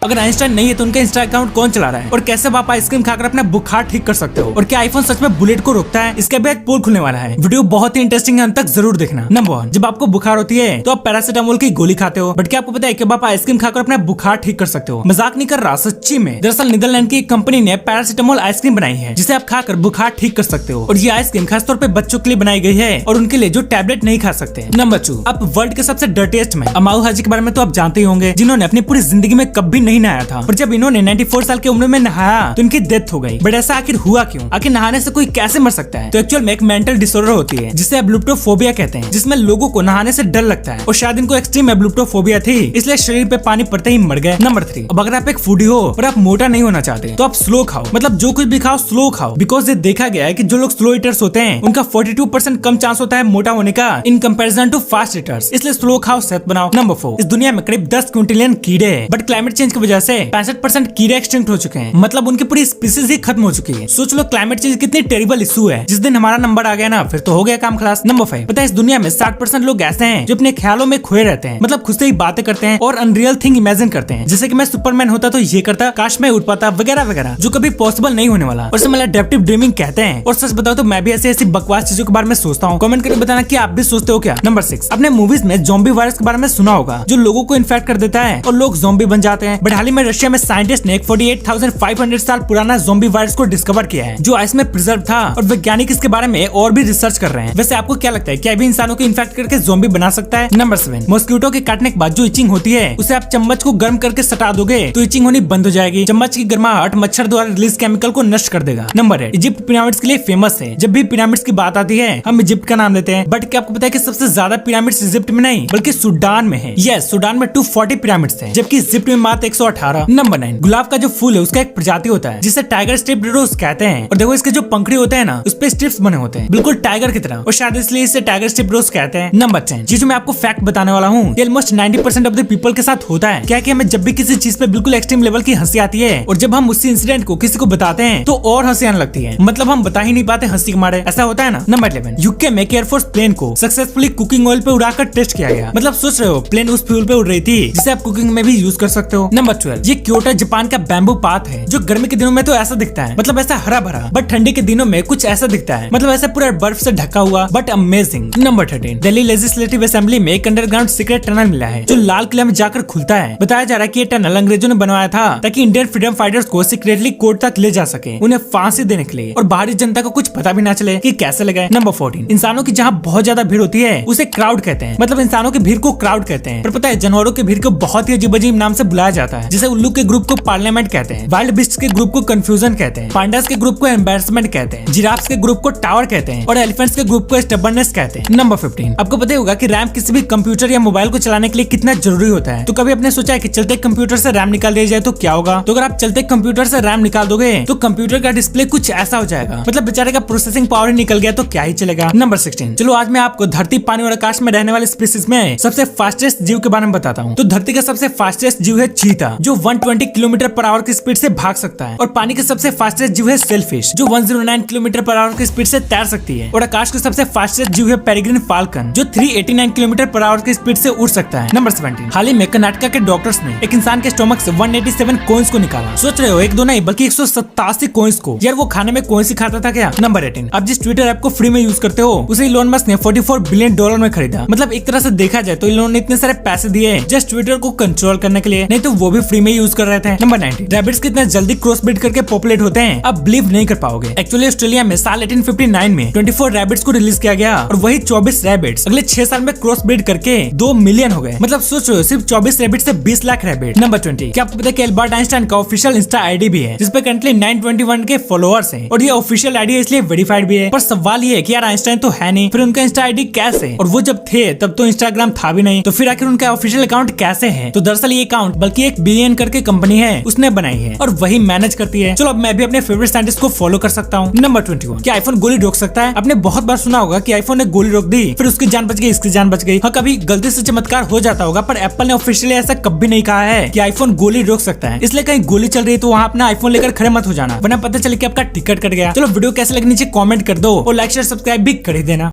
अगर आइंस्टाइन नहीं है तो उनका इंस्टा अकाउंट कौन चला रहा है, और कैसे आप आइसक्रीम खाकर अपना बुखार ठीक कर सकते हो, और क्या आईफोन सच में बुलेट को रोकता है, इसका भी आज पोल खुलने वाला है। वीडियो बहुत ही इंटरेस्टिंग है, अंत तक जरूर देखना। नंबर 1, जब आपको बुखार होती है तो आप पैरासीटामोल की गोली खाते हो, बट क्या आपको पता है कि आप आइसक्रीम खाकर अपना बुखार ठीक कर सकते हो। मजाक नहीं कर रहा, सच्ची में। दरअसल नीदरलैंड की एक कंपनी ने पैरासीटामोल आइसक्रीम बनाई है जिसे आप खाकर बुखार ठीक कर सकते हो, और ये आइसक्रीम खासतौर पे बच्चों के लिए बनाई गई है और उनके लिए जो टैबलेट नहीं खा सकते। नंबर 2, आप वर्ल्ड के सबसे डर्टीएस्ट मैन अमाउ हाजी के बारे में तो आप जानते ही होंगे, जिन्होंने अपनी पूरी जिंदगी में कभी नहीं नहाया था, और जब इन्होंने 94 साल की उम्र में नहाया तो इनकी डेथ हो गई। बट ऐसा आखिर हुआ क्यों? आखिर नहाने से कोई कैसे मर सकता है? तो एक्चुअल में एक मेंटल डिसऑर्डर होती है जिसे एब्लुप्टोफोबिया कहते हैं, जिसमें लोगों को नहाने से डर लगता है, और शायद इनको एक्सट्रीम एब्लुप्टोफोबिया थी, इसलिए शरीर पे पानी पड़ते ही मर गए। नंबर 3, अब अगर आप एक फूडी हो और आप मोटा नहीं होना चाहते तो आप स्लो खाओ, मतलब जो कुछ भी खाओ स्लो खाओ, बिकॉज ये देखा गया है कि जो लोग स्लो ईटर्स होते हैं उनका 42% कम चांस होता है मोटा होने का in comparison to fast eaters, इसलिए स्लो खाओ, सेहत बनाओ। नंबर 4, इस दुनिया में करीब 10 क्विंटिलियन कीड़े हैं, बट क्लाइमेट चेंज की वजह से 65% कीड़े एक्सटिंक्ट हो चुके हैं, मतलब उनकी पूरी स्पीसीज ही खत्म हो चुकी है। सोच लो क्लाइमेट चेंज कितनी टेरिबल इशू है। जिस दिन हमारा नंबर आ गया ना, फिर तो हो गया काम खलास। नंबर 5, पता है इस दुनिया में 60% लोग ऐसे हैं जो अपने ख्यालों में खोए रहते हैं, मतलब खुद से ही बातें करते हैं और अनरियल थिंग इमेजिन करते हैं, जैसे कि मैं सुपरमैन होता तो ये करता, काश मैं उड़ पाता, वगैरह वगैरह, जो कभी पॉसिबल नहीं होने वाला, और मतलब एडेप्टिव ड्रीमिंग कहते हैं। और सच बताओ तो मैं भी ऐसी बकवास चीजों के बारे में सोचता हूँ। कमेंट करके बताना कि आप भी सोचते हो क्या। नंबर 6, अपने मूवीज में ज़ॉम्बी वायरस के बारे में सुना होगा, जो लोगों को इन्फेक्ट कर देता है और लोग ज़ॉम्बी बन जाते हैं। बट हाल ही में रशिया में साइंटिस्ट ने 48,500 साल पुराना ज़ॉम्बी वायरस को डिस्कवर किया है, जो आइस में प्रिजर्व था, और वैज्ञानिक इसके बारे में और भी रिसर्च कर रहे हैं। वैसे आपको क्या लगता है, क्या भी इंसानों को इन्फेक्ट करके ज़ॉम्बी बना सकता है? नंबर 7, मॉस्किटो के काटने के बाद जो इचिंग होती है उसे आप चम्मच को गर्म करके सटा दोगे तो इचिंग होनी बंद हो जाएगी। चम्मच की गर्माहट मच्छर द्वारा रिलीज केमिकल को नष्ट कर देगा। नंबर 8, इजिप्ट पिरामिड्स के लिए फेमस है। जब भी पिरामिड्स की बात आती है हम इजिप्ट का नाम लेते हैं, बट क्या आपको पता है कि सबसे ज्यादा पिरामिड्स इजिप्ट में नहीं बल्कि सूडान में है। यस, सूडान में 240 पिरामिड्स हैं, जबकि इजिप्ट में मात्र 118। नंबर 9, गुलाब का जो फूल है उसका एक प्रजाति होता है जिसे टाइगर स्ट्रिप रोज कहते हैं, और देखो इसके जो पंखड़ी होते हैं ना उस पे स्ट्रिप्स बने होते हैं बिल्कुल टाइगर की तरह, और शायद इसलिए इसे टाइगर स्ट्रिप रोज कहते हैं। नंबर 10, जिसमें मैं आपको फैक्ट बताने वाला हूँ, ये ऑलमोस्ट 90% ऑफ द पीपल के साथ होता है। क्या कि हमें जब भी किसी चीज पे बिल्कुल एक्सट्रीम लेवल की हंसी आती है और जब हम उसी इंसिडेंट को किसी को बताते हैं तो और हंसी आने लगती है, मतलब हम बता ही नहीं पाते हंसी के मारे, ऐसा होता है ना। नंबर 11, यूके में एयरफोर्स प्लेन को सक्सेसफुली कुकिंग ऑयल पे उड़ाकर टेस्ट किया गया, मतलब सोच रहे हो प्लेन उस फ्यूल पे उड़ रही थी जिसे आप कुकिंग में भी यूज कर सकते हो। नंबर 12, ये क्योटो जापान का बैम्बू पाथ है, जो गर्मी के दिनों में तो ऐसा दिखता है, मतलब ऐसा हरा भरा, बट ठंडी के दिनों में कुछ ऐसा दिखता है, मतलब ऐसा पूरा बर्फ से ढका हुआ, but amazing. Number 13, Delhi legislative assembly में एक अंडरग्राउंड सीक्रेट टनल मिला है जो लाल किला में जाकर खुलता है। बताया जा रहा है कि ये टनल अंग्रेजों ने बनवाया था ताकि इंडियन फ्रीडम फाइटर्स को सीक्रेटली कोर्ट तक ले जा सके, उन्हें फांसी देने के लिए, और बाहरी जनता को कुछ पता भी ना चले कि कैसे लगा। नंबर 14, इंसानों की जहाँ बहुत ज्यादा भीड़ होती है उसे क्राउड कहते हैं, मतलब इंसानों की भीड़ को क्राउड कहते हैं। पर पता है जानवरों की भीड़ को बहुत ही अजीब अजीब नाम से बुलाया जाता है, जैसे उल्लू के ग्रुप को पार्लियामेंट कहते हैं, वाइल्ड बिस्ट्स के ग्रुप को कंफ्यूजन कहते हैं, पांडास के ग्रुप को एम्बैरसमेंट कहते हैं, जिराफ्स के ग्रुप को टावर कहते हैं, और एलिफेंट्स के ग्रुप को स्टबर्ननेस कहते हैं। नंबर 15, आपको पता होगा कि रैम किसी भी कंप्यूटर या मोबाइल को चलाने के लिए कितना जरूरी होता है। तो कभी आपने सोचा है कि चलते कंप्यूटर से रैम निकाल दिया जाए तो क्या होगा? तो अगर आप चलते कंप्यूटर से रैम निकाल दोगे तो कंप्यूटर का डिस्प्ले कुछ ऐसा हो जाएगा, मतलब बेचारे का प्रोसेसिंग पावर ही निकल गया तो क्या ही चलेगा। नंबर 16, चलो आज मैं आपको धरती, पानी और आकाश में रहने वाले स्पीसीज में सबसे फास्टेस्ट जीव के बारे में बताता हूँ। तो धरती का सबसे फास्टेस्ट जीव है चीता, जो 120 किलोमीटर पर आवर की स्पीड से भाग सकता है, और पानी का सबसे फास्टेस्ट जीव है सेलफिश, जो 109 किलोमीटर पर आवर की स्पीड से तैर सकती है, और आकाश का सबसे फास्टेस्ट जीव है पेरिग्रिन फाल्कन, जो 389 किलोमीटर पर आवर की स्पीड से उड़ सकता है। नंबर 17, हाल ही में कर्नाटक के डॉक्टर्स ने एक इंसान के स्टोमक से 187 कॉइंस को निकाला। सोच रहे हो एक दो नहीं बल्कि 187 कॉइंस को। यार वो खाने में कॉइंस ही खाता था क्या? नंबर 18, अब जिस ट्विटर ऐप को फ्री में यूज करते हो उसे इलोन मस्क ने $44 बिलियन में खरीदा, मतलब एक तरह से देखा जाए तो इलोन ने इतने सारे पैसे दिए जस्ट ट्विटर को कंट्रोल करने के लिए, नहीं तो वो भी फ्री में यूज कर रहे थे। नंबर 19, रैबिट्स कितना जल्दी क्रॉस ब्रीड करके पॉपुलेट होते हैं आप बिलीव नहीं कर पाओगे। एक्चुअली ऑस्ट्रेलिया में साल 1859 में 24 रैबिट्स को रिलीज किया गया, और वही 24 रैबिट्स अगले 6 साल में क्रॉस ब्रीड करके 2 मिलियन हो गए, मतलब सोच रहे हो सिर्फ 24 रैबिट से 20 लाख रैबिट। नंबर 20, क्या आपको पता है कि एल्बर्ट आइंस्टाइन का ऑफिशियल इंस्टा आईडी भी है जिसपे करंटली 921 के फॉलोअर्स हैं, और ये ऑफिशियल आईडी है इसलिए वेरीफाइड भी है। पर सवाल ये है कि यार आइंस्टाइन तो है नहीं, फिर उनका इंस्टा आईडी कैसे? और वो जब थे तब तो इंस्टाग्राम था भी नहीं, तो फिर आखिर उनका ऑफिशियल अकाउंट कैसे है? तो दरअसल ये अकाउंट बल्कि एक बिलियन करके कंपनी है उसने बनाई है और वही मैनेज करती है। चलो अब मैं भी अपने फेवरेट साइंटिस्ट को फॉलो कर सकता हूँ। नंबर 21, क्या आईफोन गोली रोक सकता है? आपने बहुत बार सुना होगा कि आईफोन ने गोली रोक दी, फिर उसकी जान बच गई, इसकी जान बच गई। हाँ, कभी गलती से चमत्कार हो जाता होगा, पर एप्पल ने ऑफिशियली ऐसा कभी नहीं कहा है कि आईफोन गोली रोक सकता है। इसलिए कहीं गोली चल रही है तो वहाँ अपना आईफोन लेकर खड़े मत हो जाना, वरना पता चले कि आपका टिकट कट गया। चलो वीडियो कैसे लगे नीचे कमेंट कर दो, और लाइक शेयर सब्सक्राइब भी कर ही देना।